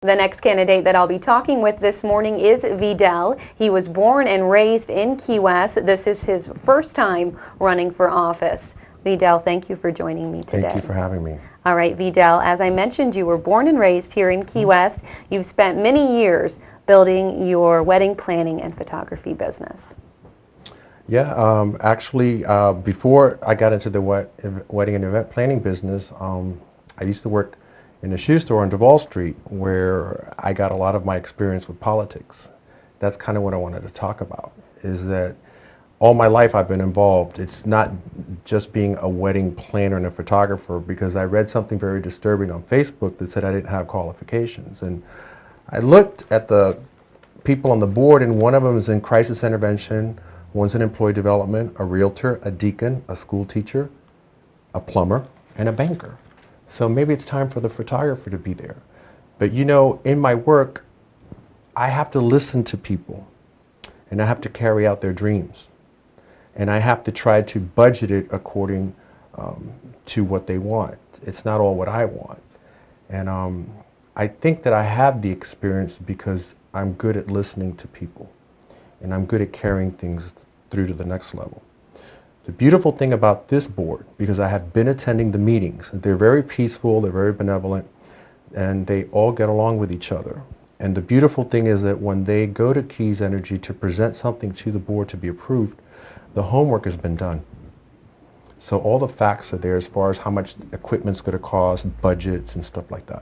The next candidate that I'll be talking with this morning is Vidal. He was born and raised in Key West. This is his first time running for office. Vidal, thank you for joining me today. Thank you for having me. All right, Vidal, as I mentioned, you were born and raised here in Key West. You've spent many years building your wedding planning and photography business. Yeah, actually, before I got into the wedding and event planning business, I used to work in a shoe store on Duval Street where I got a lot of my experience with politics. That's kind of what I wanted to talk about, is that all my life I've been involved. It's not just being a wedding planner and a photographer, because I read something very disturbing on Facebook that said I didn't have qualifications. And I looked at the people on the board, and one of them is in crisis intervention, one's in employee development, a realtor, a deacon, a school teacher, a plumber, and a banker. So maybe it's time for the photographer to be there. But you know, in my work, I have to listen to people, and I have to carry out their dreams. And I have to try to budget it according to what they want. It's not all what I want. And I think that I have the experience because I'm good at listening to people, and I'm good at carrying things through to the next level. The beautiful thing about this board, because I have been attending the meetings, they're very peaceful, they're very benevolent, and they all get along with each other. And the beautiful thing is that when they go to Keys Energy to present something to the board to be approved, the homework has been done. So all the facts are there as far as how much equipment's going to cost, budgets, and stuff like that.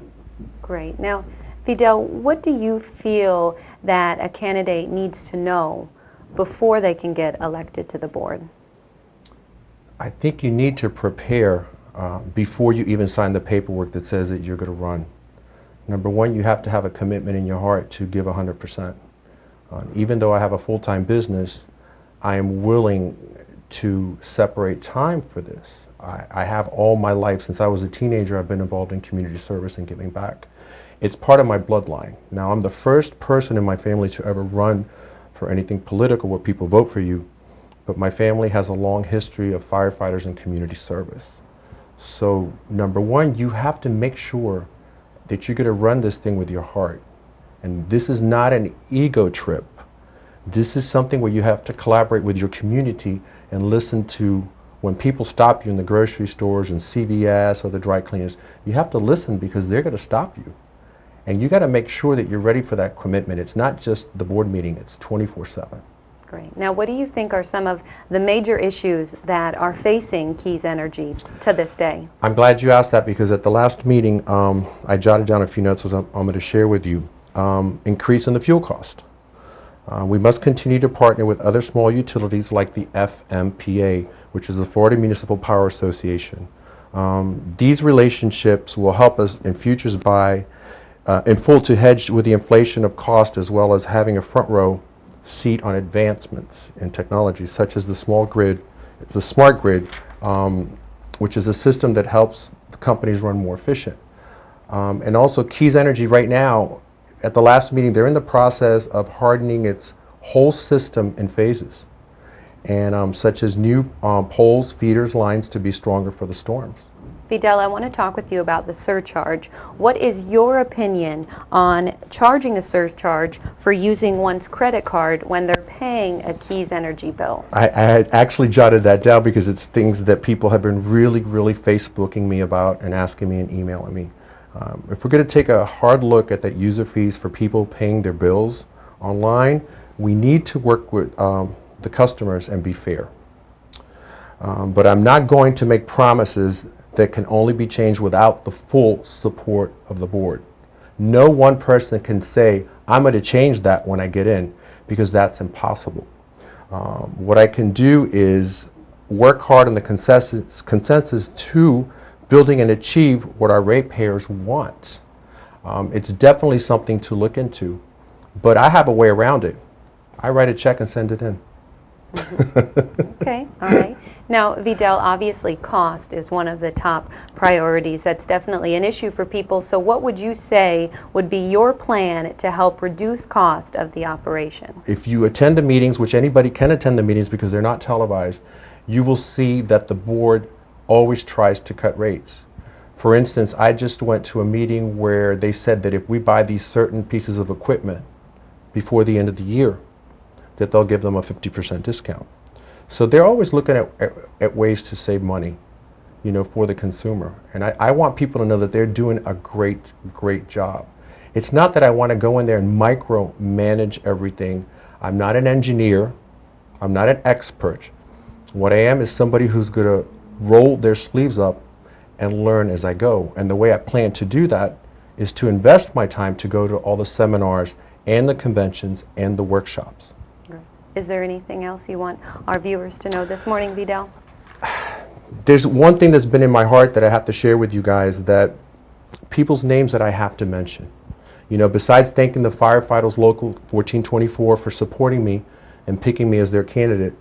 Great. Now, Vidal, what do you feel that a candidate needs to know before they can get elected to the board? I think you need to prepare before you even sign the paperwork that says that you're going to run. Number one, you have to have a commitment in your heart to give 100%. Even though I have a full-time business, I am willing to separate time for this. I have all my life, since I was a teenager, I've been involved in community service and giving back. It's part of my bloodline. Now, I'm the first person in my family to ever run for anything political where people vote for you, but my family has a long history of firefighters and community service. So, number one, you have to make sure that you're going to run this thing with your heart. And this is not an ego trip. This is something where you have to collaborate with your community and listen to when people stop you in the grocery stores and CVS or the dry cleaners. You have to listen because they're going to stop you. And you got to make sure that you're ready for that commitment. It's not just the board meeting, it's 24/7. Great. Now, what do you think are some of the major issues that are facing Keys Energy to this day? I'm glad you asked that, because at the last meeting, I jotted down a few notes I'm going to share with you. Increase in the fuel cost. We must continue to partner with other small utilities like the FMPA, which is the Florida Municipal Power Association. These relationships will help us in futures by in full to hedge with the inflation of cost, as well as having a front row seat on advancements in technology such as the smart grid, which is a system that helps the companies run more efficient. And also Keys Energy right now, at the last meeting, they're in the process of hardening its whole system in phases, and such as new poles, feeders, lines to be stronger for the storms. Vidal, I want to talk with you about the surcharge. What is your opinion on charging a surcharge for using one's credit card when they're paying a Keys Energy bill? I had actually jotted that down because it's things that people have been really Facebooking me about and asking me and emailing me. If we're going to take a hard look at that user fees for people paying their bills online, we need to work with the customers and be fair. But I'm not going to make promises that can only be changed without the full support of the board. No one person can say, I'm going to change that when I get in, because that's impossible. What I can do is work hard on the consensus to building and achieve what our ratepayers want. It's definitely something to look into, but I have a way around it. I write a check and send it in. Okay, all right. Now, Vidal, obviously cost is one of the top priorities. That's definitely an issue for people. So what would you say would be your plan to help reduce cost of the operation? If you attend the meetings, which anybody can attend the meetings because they're not televised, you will see that the board always tries to cut rates. For instance, I just went to a meeting where they said that if we buy these certain pieces of equipment before the end of the year, that they'll give them a 50% discount. So they're always looking at ways to save money, you know, for the consumer. And I want people to know that they're doing a great, great job. It's not that I want to go in there and micromanage everything. I'm not an engineer. I'm not an expert. What I am is somebody who's going to roll their sleeves up and learn as I go. And the way I plan to do that is to invest my time to go to all the seminars and the conventions and the workshops. Is there anything else you want our viewers to know this morning, Vidal? There's one thing that's been in my heart that I have to share with you guys, that people's names that I have to mention. You know, besides thanking the Firefighters Local 1424 for supporting me and picking me as their candidate,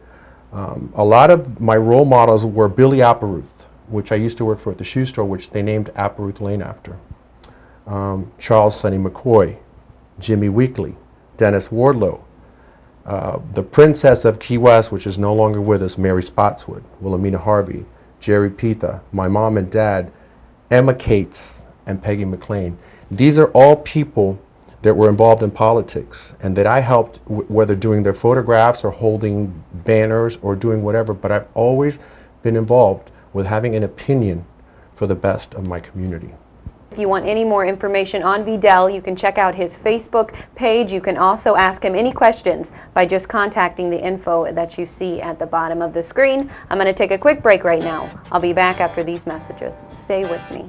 a lot of my role models were Billy Apparuth, which I used to work for at the shoe store, which they named Apparuth Lane after. Charles Sonny McCoy, Jimmy Weekley, Dennis Wardlow, the Princess of Key West, which is no longer with us, Mary Spotswood, Wilhelmina Harvey, Jerry Pita, my mom and dad, Emma Cates, and Peggy McLean. These are all people that were involved in politics and that I helped, whether doing their photographs or holding banners or doing whatever, but I've always been involved with having an opinion for the best of my community. If you want any more information on Vidal, you can check out his Facebook page. You can also ask him any questions by just contacting the info that you see at the bottom of the screen. I'm going to take a quick break right now. I'll be back after these messages. Stay with me.